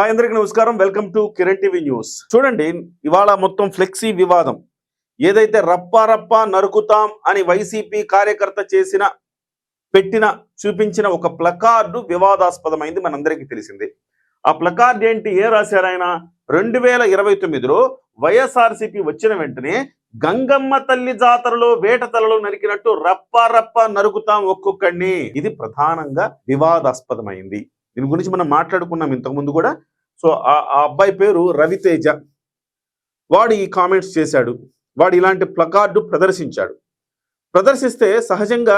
Hi అందరికీ నమస్కారం. Welcome to Kiran TV news. చూడండి, ఇవాళ మొత్తం ఫ్లెక్సీ వివాదం ఏదైతే రప్పా నరుకుతాం అని వైసీపీ కార్యకర్త చూపించిన ఒక ప్లకార్డు వివాదాస్పదమైంది, మనందరికీ తెలిసింది. ఆ ప్లకార్డ్ ఏంటి, ఏ రాశారు ఆయన? 2029లో వైఎస్ఆర్సీపీ వచ్చిన వెంటనే గంగమ్మ తల్లి జాతరలో వేట తలలో నరికినట్టు రప్పా నరుకుతాం ఒక్కొక్కడిని. ఇది ప్రధానంగా వివాదాస్పదమైంది. దీని గురించి మనం మాట్లాడుకున్నాం ఇంతకుముందు కూడా. సో ఆ అబ్బాయి పేరు రవితేజ. వాడు ఈ కామెంట్స్ చేశాడు, వాడు ఇలాంటి ప్లకార్డు ప్రదర్శించాడు. ప్రదర్శిస్తే సహజంగా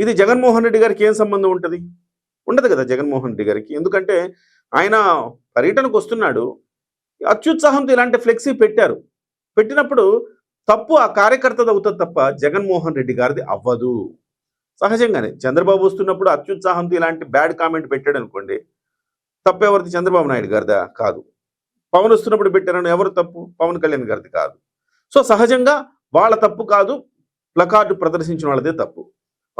ఇది జగన్మోహన్ రెడ్డి గారికి ఏం సంబంధం ఉంటుంది? ఉండదు కదా జగన్మోహన్ రెడ్డి గారికి. ఎందుకంటే ఆయన పర్యటనకు వస్తున్నాడు, అత్యుత్సాహంతో ఇలాంటి ఫ్లెక్సీ పెట్టినప్పుడు తప్పు ఆ కార్యకర్తది అవుతుంది తప్ప జగన్మోహన్ రెడ్డి గారిది అవ్వదు. సహజంగానే చంద్రబాబు వస్తున్నప్పుడు అత్యుత్సాహంతో ఇలాంటి బ్యాడ్ కామెంట్ పెట్టాడు అనుకోండి, తప్పు ఎవరిది? చంద్రబాబు నాయుడు గారిదా? కాదు. పవన్ వస్తున్నప్పుడు పెట్టారని ఎవరు తప్పు? పవన్ కళ్యాణ్ గారిది కాదు. సో సహజంగా వాళ్ళ తప్పు కాదు, ప్లకార్డు ప్రదర్శించిన వాళ్ళదే తప్పు.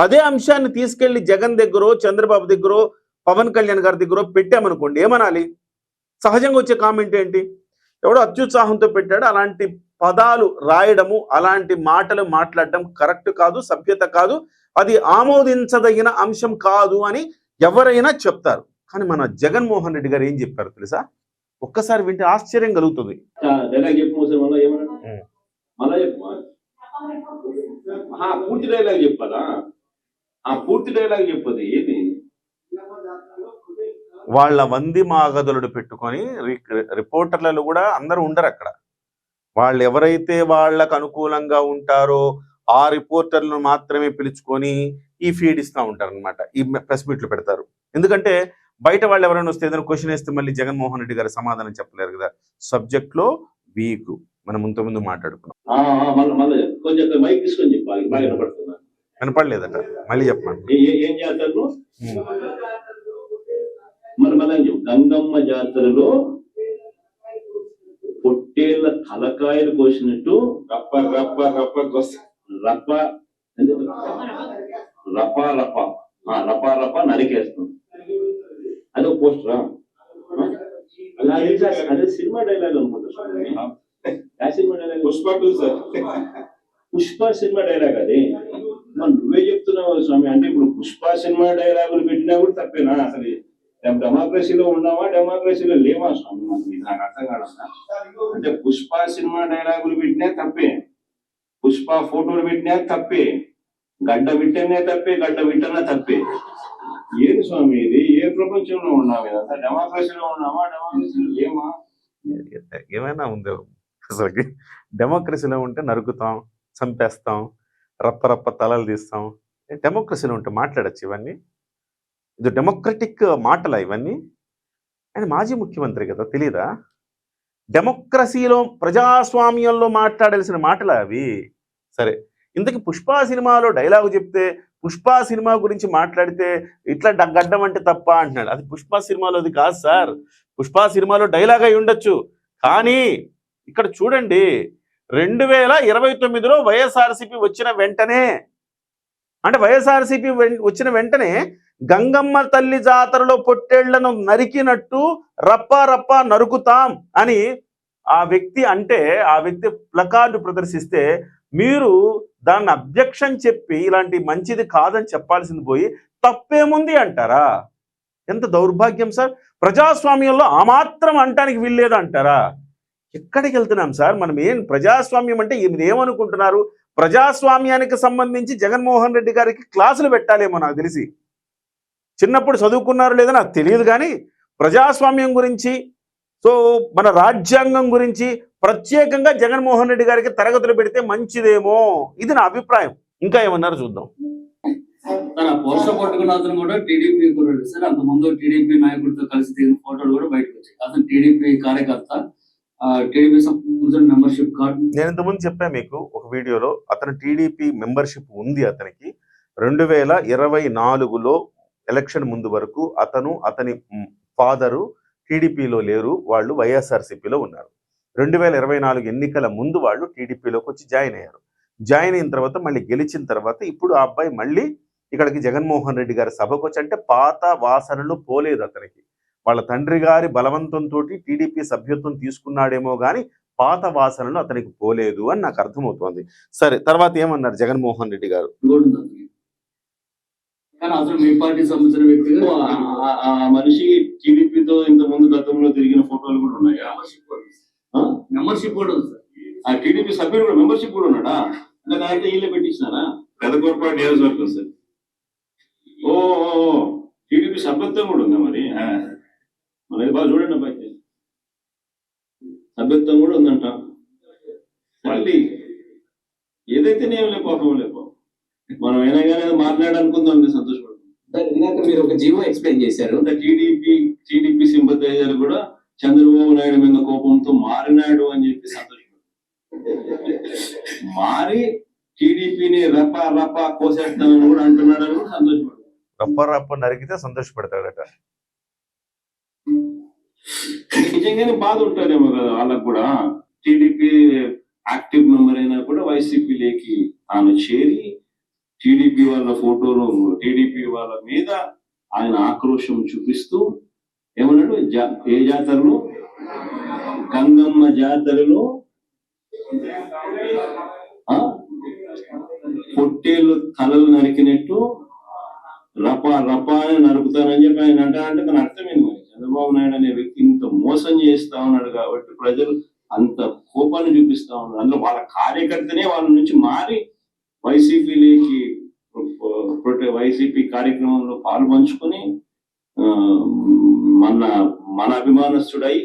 అదే అంశాన్ని తీసుకెళ్లి జగన్ దగ్గరో చంద్రబాబు దగ్గరో పవన్ కళ్యాణ్ గారి దగ్గర పెట్టామనుకోండి, ఏమనాలి? సహజంగా వచ్చే కామెంట్ ఏంటి? ఎవడో అత్యుత్సాహంతో పెట్టాడు, అలాంటి పదాలు రాయడము, అలాంటి మాటలు మాట్లాడడం కరెక్ట్ కాదు, సభ్యత కాదు, అది ఆమోదించదగిన అంశం కాదు అని ఎవరైనా చెప్తారు. కానీ మన జగన్మోహన్ రెడ్డి గారు ఏం చెప్పారు తెలుసా? ఒక్కసారి వింటే ఆశ్చర్యం కలుగుతుంది. పూర్తి డైలాగ్ చెప్పాలా? పూర్తి డైలాగ్ చెప్పదు ఏది? వాళ్ళ వంది మాగదులుడు పెట్టుకొని రిపోర్టర్లలో కూడా అందరూ ఉండరు అక్కడ. వాళ్ళు ఎవరైతే వాళ్ళకు అనుకూలంగా ఉంటారో ఆ రిపోర్టర్లను మాత్రమే పిలుచుకొని ఈ ఫీడ్ ఇస్తూ ఉంటారు అనమాట. ఈ ప్రెస్ మీట్లు పెడతారు. ఎందుకంటే బయట వాళ్ళు ఎవరైనా వస్తే ఏదైనా క్వశ్చన్ వేస్తే మళ్ళీ జగన్మోహన్ రెడ్డి గారు సమాధానం చెప్పలేరు కదా. సబ్జెక్ట్ లో వీక్ మనం ముందు మాట్లాడుకున్నాం. వినపడలేదట, మళ్ళీ చెప్పండి. ఏం చేస్తారు? గంగమ్మ జాతరలో పొట్టేళ్ల తలకాయలు కోసినట్టు రపా నరికేస్తుంది. అదో పోస్టరా? అదే సినిమా డైలాగ్ అనుకుంటా. Cinema dialogue Pushpa cinema dialogue అది. మరి నువ్వే చెప్తున్నావు స్వామి. అంటే ఇప్పుడు పుష్ప సినిమా డైలాగులు పెట్టినా కూడా తప్పేనా? అసలు డెమోక్రసీలో ఉన్నావా, డెమోక్రసీలో లేవా స్వామి? నాకు అర్థం కాదన్నా. అంటే పుష్ప సినిమా డైలాగులు పెట్టినా తప్పే, పుష్ప ఫోటోలు పెట్టినా తప్పే, గడ్డ విట్టనే తప్పే, గడ్డ విట్టనే తప్పే. ఏది స్వామి ఇది? ఏ ప్రపంచంలో ఉన్నావు? ఇదంతా డెమోక్రసీలో ఉన్నావా, డెమోక్రసీలో లేవా? ఏమైనా ఉందో అసలుకి? డెమోక్రసీలో ఉంటే నరుకుతాం, చంపేస్తాం, రప్ప తలలు తీస్తాం. డెమోక్రసీలో ఉంటే మాట్లాడచ్చు ఇవన్నీ? ఇది డెమోక్రటిక్ మాటలా ఇవన్నీ? ఆయన మాజీ ముఖ్యమంత్రి కదా, తెలీదా? డెమోక్రసీలో ప్రజాస్వామ్యంలో మాట్లాడాల్సిన మాటలా అవి? సరే, ఇంతకీ పుష్ప సినిమాలో డైలాగు చెప్తే, పుష్ప సినిమా గురించి మాట్లాడితే ఇట్లా గడ్డం అంటే తప్ప అంటున్నాడు. అది పుష్ప సినిమాలో అది కాదు సార్. పుష్ప సినిమాలో డైలాగ్ అయి ఉండొచ్చు, కానీ ఇక్కడ చూడండి, 2029లో వైఎస్ఆర్సీపీ వచ్చిన వెంటనే, అంటే వైఎస్ఆర్సీపీ వచ్చిన వెంటనే గంగమ్మ తల్లి జాతరలో పొట్టేళ్లను నరికినట్టు రప్పా నరుకుతాం అని ఆ వ్యక్తి అంటే, ఆ వ్యక్తి ప్లకార్డు ప్రదర్శిస్తే మీరు దాన్ని అబ్జెక్షన్ చెప్పి ఇలాంటి మంచిది కాదని చెప్పాల్సింది పోయి తప్పేముంది అంటారా? ఎంత దౌర్భాగ్యం సార్. ప్రజాస్వామ్యంలో ఆ మాత్రం అంటానికి వీల్లేదు అంటారా? ఎక్కడికి వెళ్తున్నాం సార్ మనం? ఏం ప్రజాస్వామ్యం అంటే ఏమనుకుంటున్నారు? ప్రజాస్వామ్యానికి సంబంధించి జగన్మోహన్ రెడ్డి గారికి క్లాసులు పెట్టాలేమో నాకు తెలిసి. చిన్నప్పుడు చదువుకున్నారు లేదో నాకు తెలియదు, కానీ ప్రజాస్వామ్యం గురించి, సో మన రాజ్యాంగం గురించి ప్రత్యేకంగా జగన్మోహన్ రెడ్డి గారికి తరగతులు పెడితే మంచిదేమో, ఇది నా అభిప్రాయం. ఇంకా ఏమన్నారు చూద్దాం. తన పోస్టర్ పట్టుకున్న అతను కూడా టీడీపీ కుర్రాడు సార్. అంతకుముందు టీడీపీ నాయకుడితో కలిసి దిగిన ఫోటోలు కూడా బయటకు వచ్చాయి. అతను టీడీపీ కార్యకర్త, టీడీపీ మెంబర్షిప్ కార్డు. నేను ఇంతకుముందు చెప్పాను మీకు ఒక వీడియోలో, అతను టీడీపీ మెంబర్షిప్ ఉంది అతనికి. 2024లో ఎలక్షన్ ముందు వరకు అతని ఫాదరు టీడీపీలో లేరు, వాళ్ళు వైఎస్ఆర్సీపీలో ఉన్నారు. 2024 ఎన్నికల ముందు వాళ్ళు టీడీపీలోకి వచ్చి జాయిన్ అయ్యారు. జాయిన్ అయిన తర్వాత మళ్ళీ గెలిచిన తర్వాత ఇప్పుడు ఆ అబ్బాయి మళ్ళీ ఇక్కడికి జగన్మోహన్ రెడ్డి గారి సభకు వచ్చి, అంటే పాత వాసనలు పోలేదు అతనికి. వాళ్ళ తండ్రి గారి బలవంతంతో టీడీపీ సభ్యత్వం తీసుకున్నాడేమో కానీ పాత వాసనలు అతనికి పోలేదు అని నాకు అర్థమవుతోంది. సరే, తర్వాత ఏమన్నారు జగన్మోహన్ రెడ్డి గారు? కానీ అసలు మీ పార్టీ సంబంధించిన వ్యక్తిగా ఆ మనిషి టీడీపీతో ఇంత ముందు గతంలో తిరిగిన ఫోటోలు కూడా ఉన్నాయా? మెంబర్షిప్ కూడా ఉంది సార్. ఆ టీడీపీ సభ్యుడు కూడా మెంబర్షిప్ కూడా ఉన్నాడా? అంటే దాంట్లో వీళ్ళే పెట్టించినారా? పెదకూరపాటు నియోజకవర్గం సార్. ఓ టీడీపీ సభ్యత్వం కూడా ఉందా మరి? మనది బాగా చూడండి అబ్బాయి, సభ్యత్వం కూడా ఉందంట. మళ్ళీ ఏదైతేనేం లేకపోవడం లేకపో మనం అయినా కానీ మాట్లాడాలనుకుందాం, సంతోషపడుతుంది. ఇందాక మీరు ఒక జీవో ఎక్స్ప్లెయిన్ చేశారు. టీడీపీ సింపథైజర్ కూడా చంద్రబాబు నాయుడు మీద కోపంతో మారినాడు అని చెప్పి సంతోషపడుతుంది. మారి టీడీపీని రప కోసేస్తానని కూడా అంటున్నాడని కూడా సంతోషపడుతుంది. రప్ప నరికితే సంతోషపడతాడట. నిజంగానే బాధ ఉంటారేమో కదా వాళ్ళకు కూడా. టీడీపీ యాక్టివ్ మెంబర్ అయినా కూడా వైసీపీలోకి తాను చేరి టీడీపీ వాళ్ళ ఫోటోలు, టీడీపీ వాళ్ళ మీద ఆయన ఆక్రోశం చూపిస్తూ ఏమన్నాడు, ఏ జాతరలో, గంగమ్మ జాతరలో పొట్టేళ్ళు తలలు నరికినట్టు రప అని నరుకుతానని చెప్పి ఆయన అంటారంటే దాని అర్థమైంది. మరి చంద్రబాబు నాయుడు అనే వ్యక్తి ఇంత మోసం చేస్తా ఉన్నాడు కాబట్టి ప్రజలు అంత కోపాన్ని చూపిస్తా ఉన్నారు. అందులో వాళ్ళ కార్యకర్తనే వాళ్ళ నుంచి మారి వైసీపీలోకి వైసీపీ కార్యక్రమంలో పాలు పంచుకొని మన అభిమానస్తుడై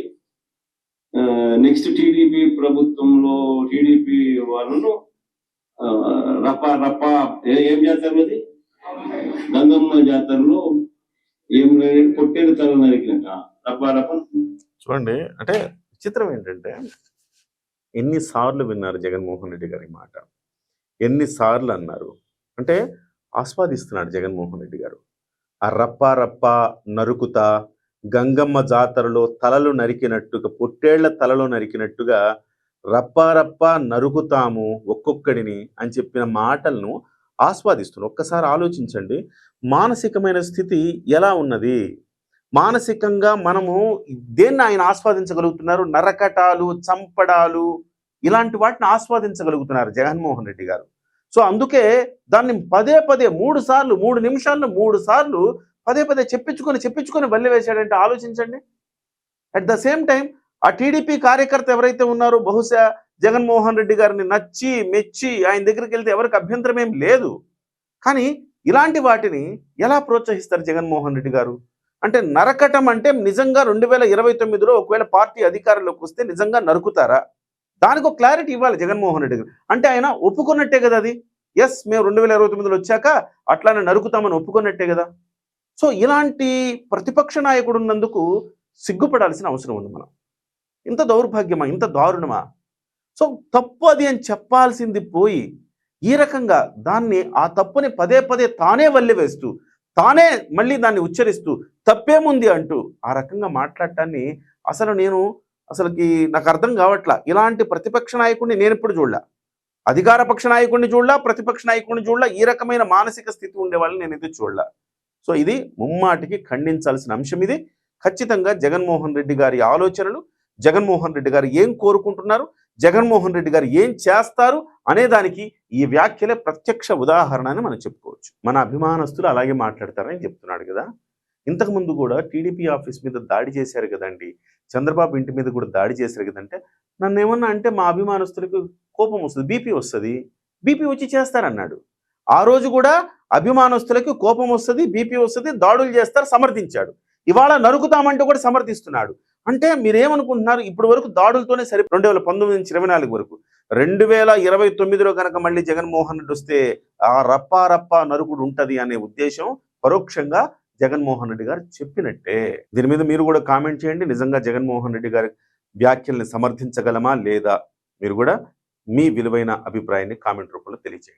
నెక్స్ట్ టీడీపీ ప్రభుత్వంలో టీడీపీ వాళ్ళను రప ఏం జాతరది, గంగమ్మ జాతరలో ఏం పొట్టేలు తల నరికినట్ట రప. చూడండి, అంటే విచిత్రం ఏంటంటే ఎన్నిసార్లు విన్నారు జగన్మోహన్ రెడ్డి గారి మాట, ఎన్నిసార్లు అన్నారు అంటే ఆస్వాదిస్తున్నాడు జగన్మోహన్ రెడ్డి గారు. ఆ రప్ప నరుకుతా, గంగమ్మ జాతరలో తలలు నరికినట్టుగా, పొట్టేళ్ల తలలో నరికినట్టుగా రప్ప నరుకుతాము ఒక్కొక్కడిని అని చెప్పిన మాటలను ఆస్వాదిస్తున్నాం. ఒక్కసారి ఆలోచించండి, మానసికమైన స్థితి ఎలా ఉన్నది, మానసికంగా మనము దేన్ని ఆయన ఆస్వాదించగలుగుతున్నారు? నరకటాలు, చంపడాలు, ఇలాంటి వాటిని ఆస్వాదించగలుగుతున్నారు జగన్మోహన్ రెడ్డి గారు. సో అందుకే దాన్ని పదే 3 నిమిషాల్లో 3 సార్లు పదే చెప్పించుకొని వల్లి వేశాడంటే ఆలోచించండి. అట్ ద సేమ్ టైం ఆ టీడీపీ కార్యకర్త ఎవరైతే ఉన్నారో బహుశా జగన్మోహన్ రెడ్డి గారిని నచ్చి మెచ్చి ఆయన దగ్గరికి వెళ్తే ఎవరికి అభ్యంతరం ఏం లేదు. కానీ ఇలాంటి వాటిని ఎలా ప్రోత్సహిస్తారు జగన్మోహన్ రెడ్డి గారు? అంటే నరకటం అంటే నిజంగా 2029లో ఒకవేళ పార్టీ అధికారంలోకి వస్తే నిజంగా నరుకుతారా? దానికి ఒక క్లారిటీ ఇవ్వాలి జగన్మోహన్ రెడ్డి గారు. అంటే ఆయన ఒప్పుకున్నట్టే కదా అది. ఎస్, మేము 2029లో వచ్చాక అట్లానే నరుకుతామని ఒప్పుకున్నట్టే కదా. సో ఇలాంటి ప్రతిపక్ష నాయకుడు ఉన్నందుకు సిగ్గుపడాల్సిన అవసరం ఉంది. మనం ఇంత దౌర్భాగ్యమా, ఇంత దారుణమా? సో తప్పు అది అని చెప్పాల్సింది పోయి ఈ రకంగా దాన్ని, ఆ తప్పుని పదే తానే వల్లి వేస్తూ, తానే మళ్ళీ దాన్ని ఉచ్చరిస్తూ తప్పేముంది అంటూ ఆ రకంగా మాట్లాడటాన్ని అసలుకి నాకు అర్థం కావట్లా. ఇలాంటి ప్రతిపక్ష నాయకుడిని నేను ఎప్పుడు చూడలే, అధికార పక్ష నాయకుడిని చూడలా, ప్రతిపక్ష నాయకుడిని చూడలా, ఈ రకమైన మానసిక స్థితి ఉండే వాళ్ళని నేనైతే చూడలా. సో ఇది ముమ్మాటికి ఖండించాల్సిన అంశం. ఇది ఖచ్చితంగా జగన్మోహన్ రెడ్డి గారి ఆలోచనలు, జగన్మోహన్ రెడ్డి గారు ఏం కోరుకుంటున్నారు, జగన్మోహన్ రెడ్డి గారు ఏం చేస్తారు అనేదానికి ఈ వ్యాఖ్యలే ప్రత్యక్ష ఉదాహరణ అని మనం చెప్పుకోవచ్చు. మన అభిమానస్తులు అలాగే మాట్లాడతారని చెప్తున్నాడు కదా. ఇంతకుముందు కూడా టీడీపీ ఆఫీస్ మీద దాడి చేశారు కదండి, చంద్రబాబు ఇంటి మీద కూడా దాడి చేశారు కదంటే నన్ను ఏమన్నా అంటే మా అభిమానస్తులకు కోపం వస్తుంది, బీపీ వచ్చి చేస్తారన్నాడు. ఆ రోజు కూడా అభిమానస్తులకి కోపం వస్తుంది, బీపీ వస్తుంది, దాడులు చేస్తారు సమర్థించాడు. ఇవాళ నరుకుతామంటే కూడా సమర్థిస్తున్నాడు. అంటే మీరేమనుకుంటున్నారు? ఇప్పటి వరకు దాడులతోనే సరి 2019 నుంచి 24 వరకు 2029లో కనుక మళ్ళీ జగన్మోహన్ రెడ్డి వస్తే ఆ రప్ప నరుకుడు ఉంటది అనే ఉద్దేశం పరోక్షంగా జగన్మోహన్ రెడ్డి గారు చెప్పినట్టే. దీని మీద మీరు కూడా కామెంట్ చేయండి. నిజంగా జగన్మోహన్ రెడ్డి గారి వ్యాఖ్యల్ని సమర్థించగలమా లేదా? మీరు కూడా మీ విలువైన అభిప్రాయాన్ని కామెంట్ రూపంలో తెలియజేయండి.